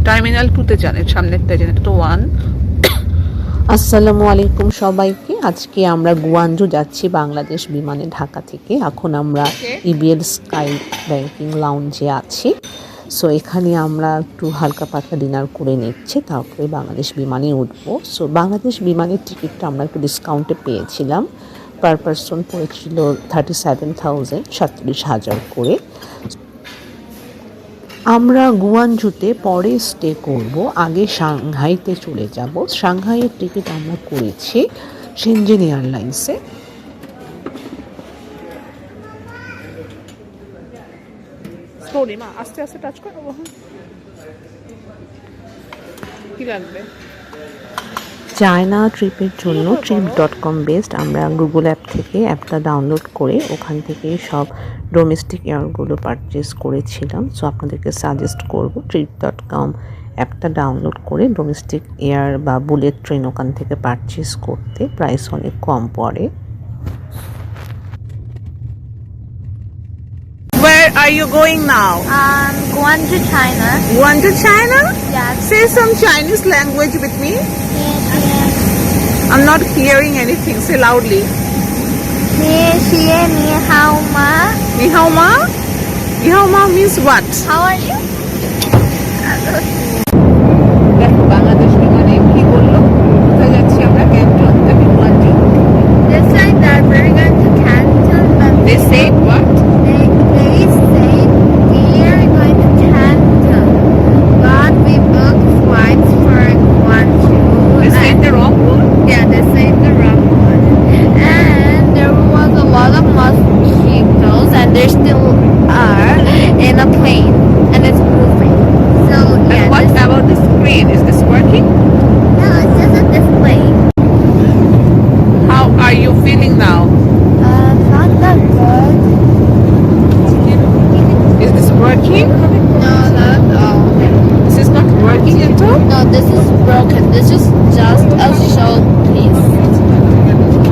Terminal 2-তে যান, সামনেরটা যান, এটা তো 1। আসসালামু আলাইকুম সবাইকে। আজকে আমরা গুয়াঞ্জু যাচ্ছি বাংলাদেশ বিমানে ঢাকা থেকে। এখন আমরা ইবিএল স্কাই ব্যাংকিং লাউঞ্জে আছি। সো এখানে আমরা একটু হালকা পাতলা ডিনার করে নিচ্ছি, তারপরে বাংলাদেশ বিমানে উঠবো। সো বাংলাদেশ বিমানের টিকিটটা আমরা একটু ডিসকাউন্টে পেয়েছিলাম। পার পারসন পড়েছিল 37,000, 37,000 করে। আমরা গুয়াঞ্জুতে পরে স্টে করব, আগে সাংহাইতে চলে যাব। সাংহাইয়ের টিকিট আমরা করেছি শেনজেন এয়ারলাইন্সে। সরি মা, আস্তে আস্তে টাচ করো। কি লাগবে? চায়না ট্রিপের জন্য trip.com বেস্ট। আমরা গুগল অ্যাপ থেকে অ্যাপটা ডাউনলোড করে ওখান থেকে সব ডোমেস্টিক এয়ারগুলো পারচেস করেছিলাম। সো আপনাদেরকে সাজেস্ট করব trip.com অ্যাপটা ডাউনলোড করে ডোমেস্টিক এয়ার বা বুলেট ট্রেন ওখান থেকে পারচেস করতে, প্রাইস অনেক কম পড়ে। Where are you going now? Guangzhou, China. Guangzhou, China? Yes. Say some Chinese language with me. I'm not hearing anything. Say loudly. 你好吗? Ni hao ma? Ni hao ma means what? How are you? দেখো বাংলাদেশ বিমানে কি বললো, কোথায় যাচ্ছি আমরা? Canton থেকে গুয়াঞ্জু। They said that we're going to Canton, but They said what? they said we are going to Canton, but we booked flights for Guangzhou. They said the wrong one? Yeah, they said the wrong one. And there was a lot of mosquitoes, and there still are in a plane, and it's moving. So yeah, And what about the screen? Is this working? no, it's just a display. How are you feeling now? Not that good. Is this working? No, not at all. This is not working at all? No, this is broken. This is just a showpiece.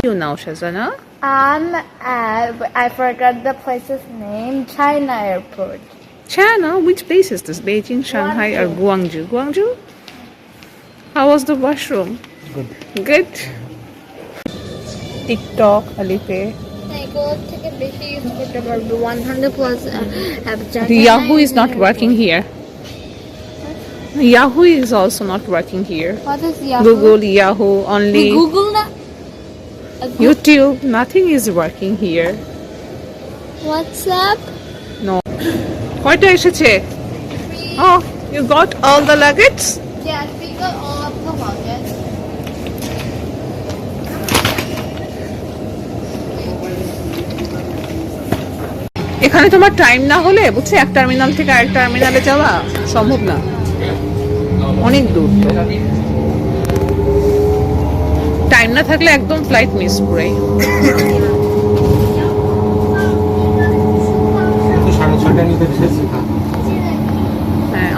You now, Shazana? I forgot the place's name. China Airport. China? Which place is this? Beijing, Shanghai, or Guangzhou? Guangzhou? How was the washroom? Good. Good? TikTok, Alipay. Yahoo is not working here. Yahoo is also not working here. What is Yahoo? Google, Yahoo, only Google na? YouTube. Nothing is working here. WhatsApp? No. কয়টা এসেছে? Oh, you got all the luggage? Yes, we got all of the luggage. এখানে তোমার time না হলে বুঝছো, এক terminal থেকে আরেক টার্মিনালে যাওয়া সম্ভব না, অনেক দূর। টাইম না থাকলে একদম ফ্লাইট মিস পুরাই। হ্যাঁ,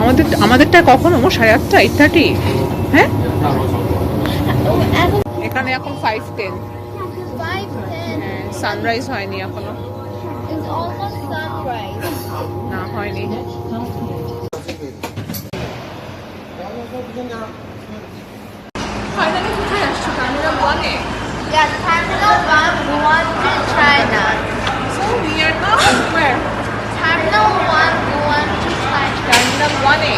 আমাদেরটা কখন? 8:30, 8:30। হ্যাঁ, এখানে এখন 5:10। 5:10. সানরাইজ হয়নি এখনো। It's almost sunrise. না, হয়নি। ফাইনালি কোথায় আসছো? Terminal 1-এ। Yes, Terminal 1, Guangzhou, China. So we are now where? Terminal 1, Guangzhou, China. Terminal 1-এ।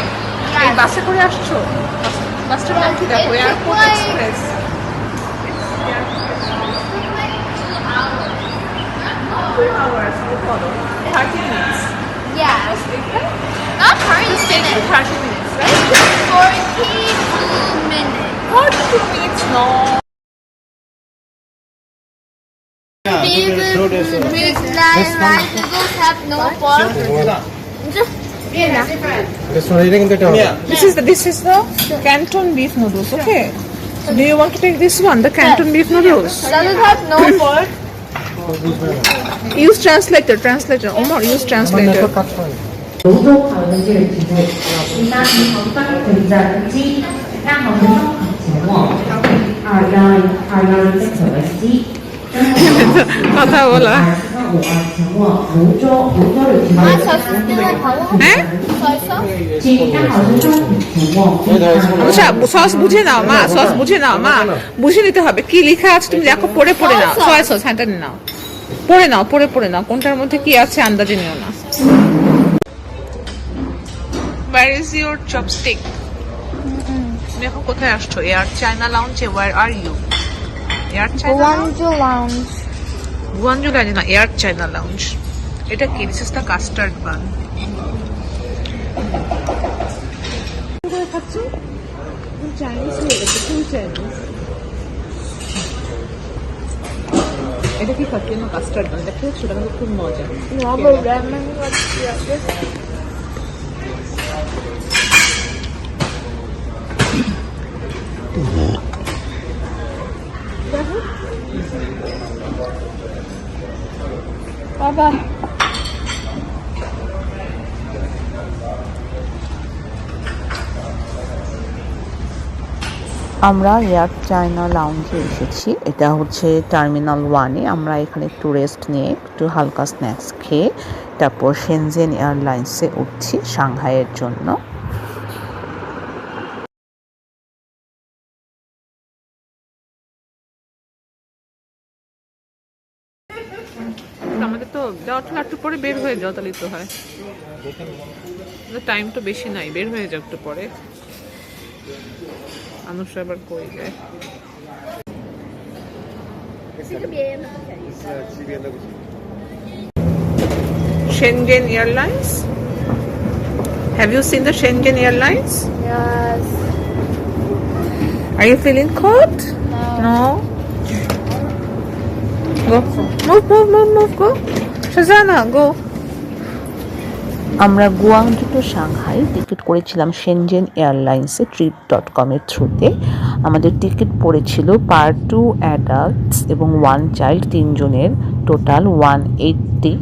এই বাসে করে আসছো? বাসটার নাম কি দেখো? Airport express. Two hours, no problem. 30 minutes. Yeah. Not 30 minutes. 30 minutes, right? 42 minutes. 42 minutes, no. These bicycles have no form. This is the Canton beef noodles, okay? Do you want to take this one, the Canton beef noodles? Does it have no fork? Use translator. Omar, use translator. 流通好的这个机会，其他银行端可以在机亚航的商品前往210的可为机。কথা বলা 前往泸州的停 My 车 sauce is still like how? হ্যাঁ Soy sauce? 请看好车厢前往 আচ্ছা sauce বুঝে নাও মা, sauce বুঝে নাও মা, বুঝে নিতে হবে কি লেখা আছে তুমি দেখো, পড়ে পড়ে নাও। সয়া সস হ্যাঁ এটা নাও, পড়ে নাও, পড়ে নাও কোনটার মধ্যে কি আছে আন্দাজে নিও না। Where is your chopstick? তুমি এখন কোথায় আসছো? এয়ার চায়না লাউঞ্জে। Where are you? Air China lounge, Guangzhou Lounge. Guangzhou lounge না, এয়ার চায়না লাউঞ্জ। এটা কি? This is the custard bun. এটা কি খাচ্ছি না? Custard bun. এটা খেয়েছো? এটা কিন্তু খুব মজা। Rubber ramen. What's the other? Baba. আমরা এয়ার চায়না লাউঞ্জে এসেছি। এটা হচ্ছে টার্মিনাল 1-এ। আমরা এখানে একটু রেস্ট নিয়ে একটু হালকা স্ন্যাক্স খেয়ে তারপর শেনজেন এয়ারলাইন্সে উঠছি সাংহাইয়ের জন্য। আমাদের তো যাওয়ার একটু পরে বের হয়ে যাও, তাহলে তো হয়। টাইম তো বেশি নাই, বের হয়ে যাও একটু পরে। মানুষ আবার কই যায়। Shenzhen Airlines. Have you seen the Shenzhen Airlines? Yes. Are you feeling cold? No. No. Go. Move. Go. Shazana, go. আমরা গুয়াংজু টু সাংহাই টিকিট করেছিলাম শেনজেন এয়ারলাইন্সে trip.com এর থ্রুতে। আমাদের টিকিট পড়েছিল পার 2 অ্যাডাল্টস এবং 1 চাইল্ড, 3 জনের, টোটাল $180।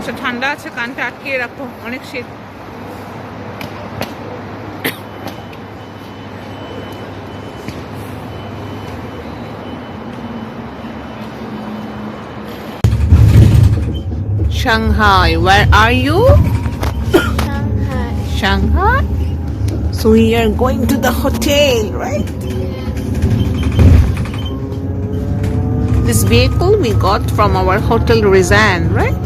আচ্ছা ঠান্ডা আছে, কানটা আটকিয়ে রাখো, অনেক শীত। Shanghai, where are you? Shanghai. Shanghai? So we are going to the hotel, right? This vehicle we got from our hotel Rizan, right?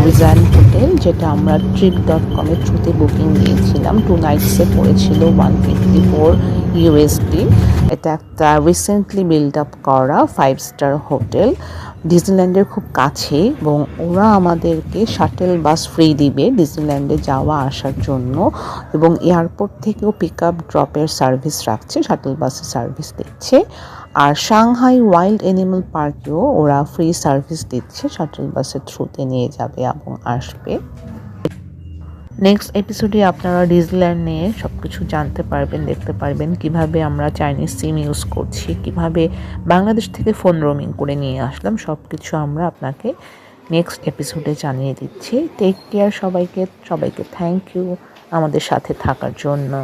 Rizan hotel, যেটা আমরা trip.com এর থ্রুতে বুকিং দিয়েছিলাম। 2 নাইটসে পড়েছিল $154। এটা একটা রিসেন্টলি বিল্ড আপ করা 5 স্টার হোটেল, ডিজনিল্যান্ডের খুব কাছে, এবং ওরা আমাদেরকে শাটেল বাস ফ্রি দিবে ডিজনিল্যান্ডে যাওয়া আসার জন্য, এবং এয়ারপোর্ট থেকেও পিক আপ ড্রপের সার্ভিস রাখছে, শাটেল বাসের সার্ভিস দিচ্ছে। আর সাংহাই ওয়াইল্ড অ্যানিমাল পার্কেও ওরা ফ্রি সার্ভিস দিচ্ছে, শাটল বাসের থ্রুতে নিয়ে যাবে এবং আসবে। নেক্সট এপিসোডে আপনারা ডিজনিল্যান্ড নিয়ে সব কিছু জানতে পারবেন, দেখতে পারবেন কিভাবে আমরা চাইনিজ সিম ইউজ করছি, কিভাবে বাংলাদেশ থেকে ফোন রোমিং করে নিয়ে আসলাম, সব কিছু আমরা আপনাকে নেক্সট এপিসোডে জানিয়ে দিচ্ছি। টেক কেয়ার সবাইকে থ্যাংক ইউ আমাদের সাথে থাকার জন্য।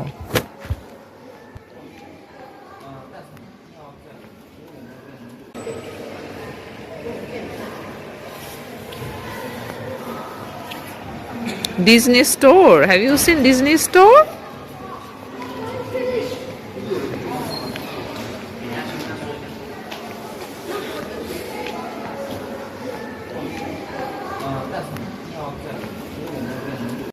Disney store. Have you seen Disney store?